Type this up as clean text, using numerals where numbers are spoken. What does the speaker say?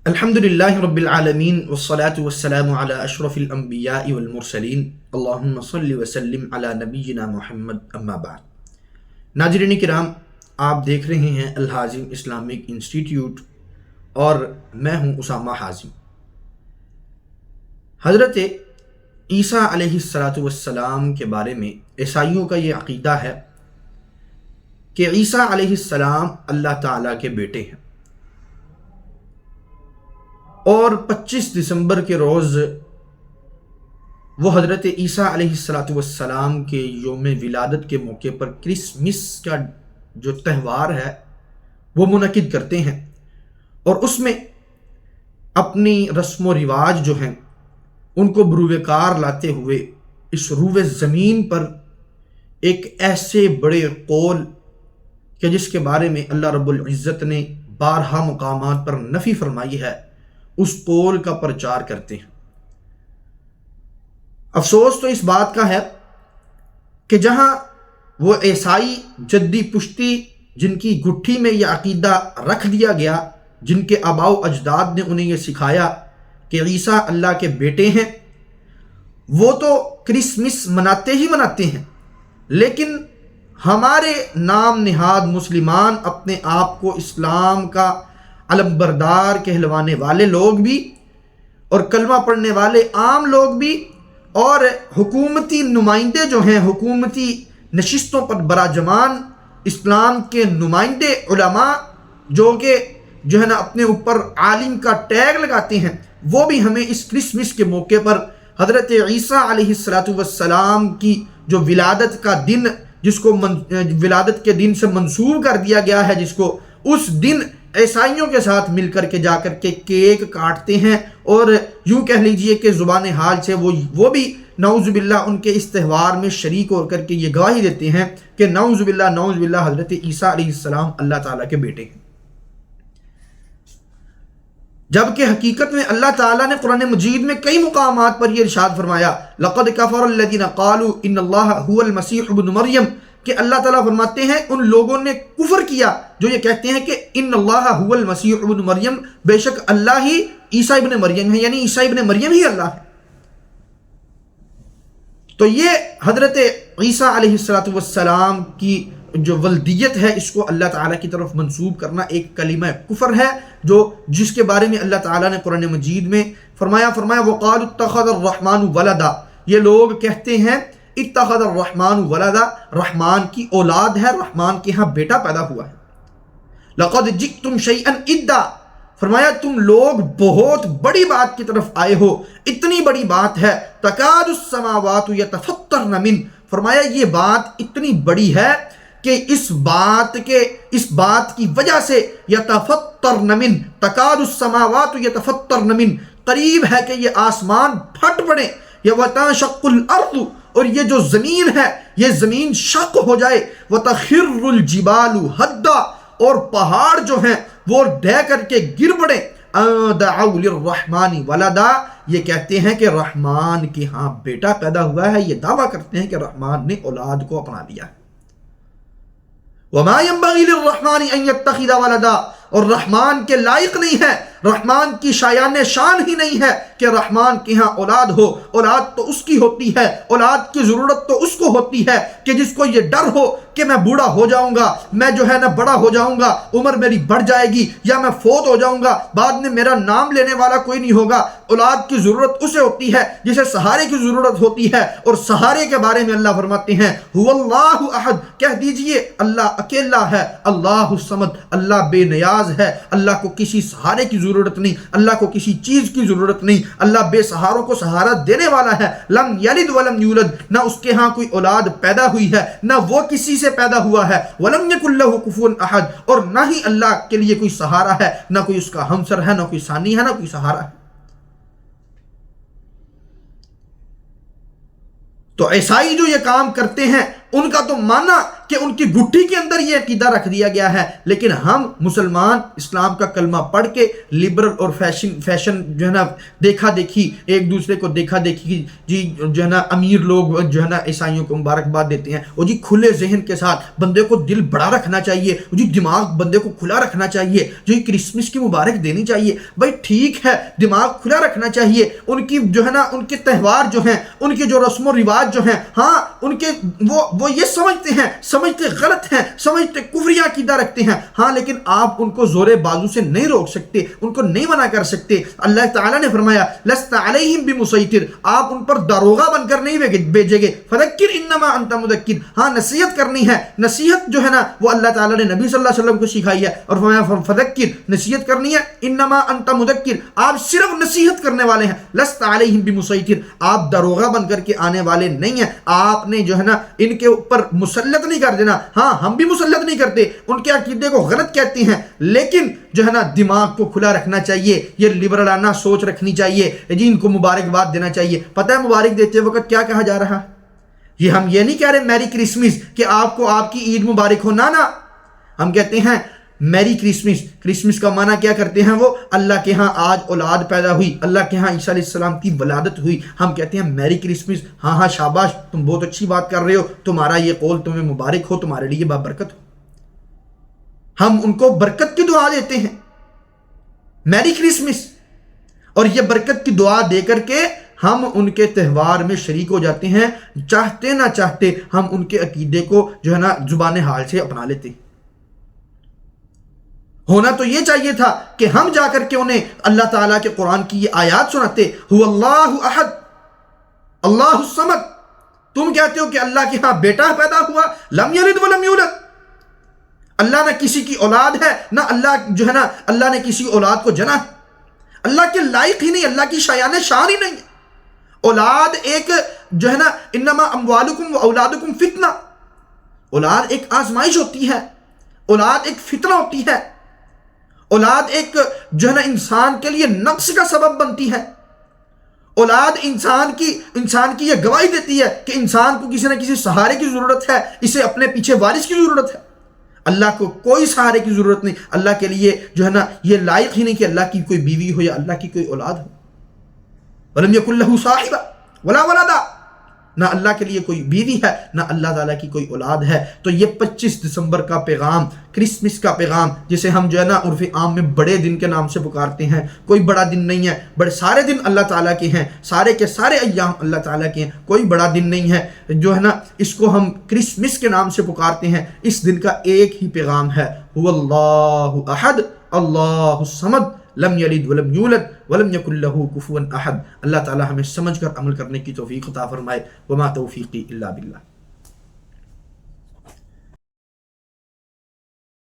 الحمدللہ رب العالمین والصلاة والسلام علی اشرف الانبیاء والمرسلین اللہم صلی وسلم علی نبینا محمد اما بعد۔ ناظرین کرام، آپ دیکھ رہے ہیں الحازم اسلامک انسٹیٹیوٹ اور میں ہوں اسامہ حازم۔ حضرت عیسیٰ علیہ السلام کے بارے میں عیسائیوں کا یہ عقیدہ ہے کہ عیسیٰ علیہ السلام اللہ تعالیٰ کے بیٹے ہیں، اور 25 دسمبر کے روز وہ حضرت عیسیٰ علیہ السلام کے یوم ولادت کے موقع پر کرسمس کا جو تہوار ہے وہ منعقد کرتے ہیں، اور اس میں اپنی رسم و رواج جو ہیں ان کو بروئے کار لاتے ہوئے اس روئے زمین پر ایک ایسے بڑے قول کہ جس کے بارے میں اللہ رب العزت نے بارہا مقامات پر نفی فرمائی ہے، اس قول کا پرچار کرتے ہیں۔ افسوس تو اس بات کا ہے کہ جہاں وہ عیسائی جدی پشتی جن کی گٹھی میں یہ عقیدہ رکھ دیا گیا، جن کے آباء و اجداد نے انہیں یہ سکھایا کہ عیسیٰ اللہ کے بیٹے ہیں، وہ تو کرسمس مناتے ہی مناتے ہیں، لیکن ہمارے نام نہاد مسلمان اپنے آپ کو اسلام کا علم بردار کہلوانے والے لوگ بھی، اور کلمہ پڑھنے والے عام لوگ بھی، اور حکومتی نمائندے جو ہیں، حکومتی نشستوں پر براجمان اسلام کے نمائندے علماء جو ہے نا اپنے اوپر عالم کا ٹیگ لگاتے ہیں، وہ بھی ہمیں اس کرسمس کے موقع پر حضرت عیسیٰ علیہ السلام کی جو ولادت کا دن، جس کو ولادت کے دن سے منسوب کر دیا گیا ہے، جس کو اس دن عیسائیوں کے ساتھ مل کر کے جا کر کے کیک کاٹتے ہیں، اور یوں کہہ لیجئے کہ زبان حال سے وہ بھی نعوذ باللہ ان کے اس تہوار میں شریک ہو کر کے یہ گواہی دیتے ہیں کہ نعوذ باللہ حضرت عیسیٰ علیہ السلام اللہ تعالیٰ کے بیٹے ہیں، جبکہ حقیقت میں اللہ تعالیٰ نے قرآن مجید میں کئی مقامات پر یہ ارشاد فرمایا، لَقَدْ كَفَرَ الَّذِينَ قَالُوا إِنَّ اللَّهَ هُوَ الْمَسِيحُ ابْنُ مَرْيَمَ، کہ اللہ تعالیٰ فرماتے ہیں ان لوگوں نے کفر کیا جو یہ کہتے ہیں کہ ان اللہ هو المسیح ابن مریم، بے شک اللہ ہی عیسیٰ ابن مریم ہے، یعنی عیسیٰ ابن مریم ہی اللہ ہے۔ تو یہ حضرت عیسیٰ علیہ السلام کی جو ولدیت ہے، اس کو اللہ تعالیٰ کی طرف منسوب کرنا ایک کلمہ کفر ہے، جس کے بارے میں اللہ تعالیٰ نے قرآن مجید میں فرمایا وَقَالُوا اتَّخَذَ الرَّحْمَنُ وَلَدًا، یہ لوگ کہتے ہیں اتخذ الرحمن ولدا، رحمان کی اولاد ہے، رحمان کے ہاں بیٹا پیدا ہوا ہے۔ لقد جئتم شیئا ادا، فرمایا تم لوگ بہت بڑی بات کی طرف آئے ہو، اتنی بڑی بات ہے، تکاد السماوات یتفطرن من، فرمایا یہ بات اتنی بڑی ہے کہ اس بات کی وجہ سے یتفطرن من، تکاد السماوات یتفطرن من، قریب ہے کہ یہ آسمان پھٹ پڑے، یا وتنشق الارض، اور یہ جو زمین ہے یہ زمین شق ہو جائے، وَتَخِرُّ الْجِبَالُ هَدًّا، اور پہاڑ جو ہیں وہ ڈہ کر کے گر پڑے، أَن دَعَوْا لِلرَّحْمَنِ وَلَدًا، یہ کہتے ہیں کہ رحمان کے ہاں بیٹا پیدا ہوا ہے، یہ دعویٰ کرتے ہیں کہ رحمان نے اولاد کو اپنا لیا ہے۔ وَمَا يَنبَغِي لِلرَّحْمَنِ أَن يَتَّخِذَ وَلَدًا، اور رحمان کے لائق نہیں ہے، رحمان کی شایان شان ہی نہیں ہے کہ رحمان کے ہاں اولاد ہو، اولاد تو اس کی ہوتی ہے، اولاد کی ضرورت تو اس کو ہوتی ہے کہ جس کو یہ ڈر ہو کہ میں بوڑھا ہو جاؤں گا، میں جو ہے نا بڑا ہو جاؤں گا، عمر میری بڑھ جائے گی، یا میں فوت ہو جاؤں گا، بعد میں میرا نام لینے والا کوئی نہیں ہوگا۔ اولاد کی ضرورت اسے ہوتی ہے جسے سہارے کی ضرورت ہوتی ہے، اور سہارے کے بارے میں اللہ فرماتے ہیں هو اللہ احد، کہہ دیجئے اللہ اکیلا ہے، اللہ الصمد، اللہ بے نیاز ہے، اللہ کو کسی سہارے کی ضرورت نہیں، اللہ کو کسی چیز کی ضرورت نہیں، اللہ بے سہاروں کو سہارا دینے والا ہے۔ لم یلد ولم یولد، نہ اس کے ہاں کوئی اولاد پیدا ہوئی ہے، نہ وہ کسی سے پیدا ہوا ہے، ولم یکن لہ کفوا احد، اور نہ ہی اللہ کے لیے کوئی سہارا ہے، نہ کوئی اس کا ہمسر ہے، نہ کوئی ثانی ہے، نہ کوئی سہارا ہے۔ تو عیسائی جو یہ کام کرتے ہیں ان کا تو ماننا کہ ان کی گٹھی کے اندر یہ عقیدہ رکھ دیا گیا ہے، لیکن ہم مسلمان اسلام کا کلمہ پڑھ کے لبرل اور فیشن جو ہے نا دیکھا دیکھی، ایک دوسرے کو دیکھا دیکھی، جی جو ہے نا امیر لوگ جو ہے نا عیسائیوں کو مبارکباد دیتے ہیں، وہ جی کھلے ذہن کے ساتھ بندے کو دل بڑا رکھنا چاہیے، جی دماغ بندے کو کھلا رکھنا چاہیے، جو کرسمس کی مبارک دینی چاہیے۔ بھائی ٹھیک ہے، دماغ کھلا رکھنا چاہیے، ان کی جو ہے نا ان کے تہوار جو ہیں، ان کے جو رسم و رواج جو ہیں، ہاں ان کے وہ یہ سمجھتے غلط ہیں، سمجھتے کفری عقیدہ رکھتے ہیں، ہاں لیکن آپ ان کو زور بازو سے نہیں روک سکتے، ان کو نہیں منع کر سکتے۔ اللہ تعالیٰ نے فرمایا لست علیہم بمسیطر، آپ ان پر داروغہ بن کر نہیں بھیجے گے، فذکر انما انت مذکر، ہاں نصیحت کرنی ہے، نصیحت جو ہے نا وہ اللہ تعالیٰ نے نبی صلی اللہ علیہ وسلم کو سکھائی ہے، اور فرمایا فذکر، نصیحت کرنی ہے، انما انت مذکر، آپ صرف نصیحت کرنے والے ہیں، لست علیہم بمسیطر، آپ داروغہ بن کر کے آنے والے نہیں ہیں، آپ نے جو ہے نا ان کے اوپر مسلط نہیں کر دینا۔ ہاں ہم بھی مسلط نہیں کرتے، ان کے عقیدے کو غلط کہتے ہیں، لیکن جو ہے نا دماغ کو کھلا رکھنا چاہیے، یہ لبرلانہ سوچ رکھنی چاہیے، جی ان کو مبارکباد دینا چاہیے۔ پتہ ہے مبارک دیتے وقت کیا کہا جا رہا؟ یہ ہم یہ نہیں کہہ رہے میری کرسمس کہ آپ کو آپ کی عید مبارک ہو، نا ہم کہتے ہیں میری کرسمس۔ کرسمس کا معنی کیا کرتے ہیں وہ؟ اللہ کے ہاں آج اولاد پیدا ہوئی، اللہ کے ہاں عیسیٰ علیہ السلام کی ولادت ہوئی، ہم کہتے ہیں میری کرسمس۔ ہاں شاباش، تم بہت اچھی بات کر رہے ہو، تمہارا یہ قول تمہیں مبارک ہو، تمہارے لیے بابرکت ہو۔ ہم ان کو برکت کی دعا دیتے ہیں، میری کرسمس، اور یہ برکت کی دعا دے کر کے ہم ان کے تہوار میں شریک ہو جاتے ہیں، چاہتے نہ چاہتے ہم ان کے عقیدے کو جو ہے نا زبان حال سے اپنا لیتے ہیں۔ ہونا تو یہ چاہیے تھا کہ ہم جا کر کے انہیں اللہ تعالیٰ کے قرآن کی یہ آیات سناتے، هو اللہ احد اللہ الصمد۔ تم کہتے ہو کہ اللہ کے ہاں بیٹا پیدا ہوا، لم یلد ولم یولد، اللہ نہ کسی کی اولاد ہے، نہ اللہ جو ہے نا اللہ نے کسی اولاد کو جنا ہے، اللہ کے لائق ہی نہیں، اللہ کی شایان شان ہی نہیں۔ اولاد ایک جو ہے نا انما اموالکم و اولادکم فتنہ، اولاد ایک آزمائش ہوتی ہے، اولاد ایک فتنہ ہوتی ہے، اولاد ایک جو ہے نا انسان کے لیے نقص کا سبب بنتی ہے۔ اولاد انسان کی یہ گواہی دیتی ہے کہ انسان کو کسی نہ کسی سہارے کی ضرورت ہے، اسے اپنے پیچھے وارث کی ضرورت ہے۔ اللہ کو کوئی سہارے کی ضرورت نہیں، اللہ کے لیے جو ہے نا یہ لائق ہی نہیں کہ اللہ کی کوئی بیوی ہو یا اللہ کی کوئی اولاد ہو۔ وَلَمْ يَكُنْ لَهُ صَاحِبَةٌ وَلَا وَلَدٌ، نہ اللہ کے لیے کوئی بیوی ہے، نہ اللہ تعالیٰ کی کوئی اولاد ہے۔ تو یہ 25 دسمبر کا پیغام، کرسمس کا پیغام، جسے ہم جو ہے نا عرف عام میں بڑے دن کے نام سے پکارتے ہیں، کوئی بڑا دن نہیں ہے، بڑے سارے دن اللہ تعالیٰ کے ہیں، سارے کے سارے ایام اللہ تعالیٰ کے ہیں، کوئی بڑا دن نہیں ہے جو ہے نا اس کو ہم کرسمس کے نام سے پکارتے ہیں۔ اس دن کا ایک ہی پیغام ہے، هو اللہ احد اللہ الصمد لم یلد ولم یولد ولم یکن لہ کفوا احد۔ اللہ تعالی ہمیں سمجھ کر عمل کرنے کی توفیق عطا فرمائے۔ وما توفیقی الا باللہ۔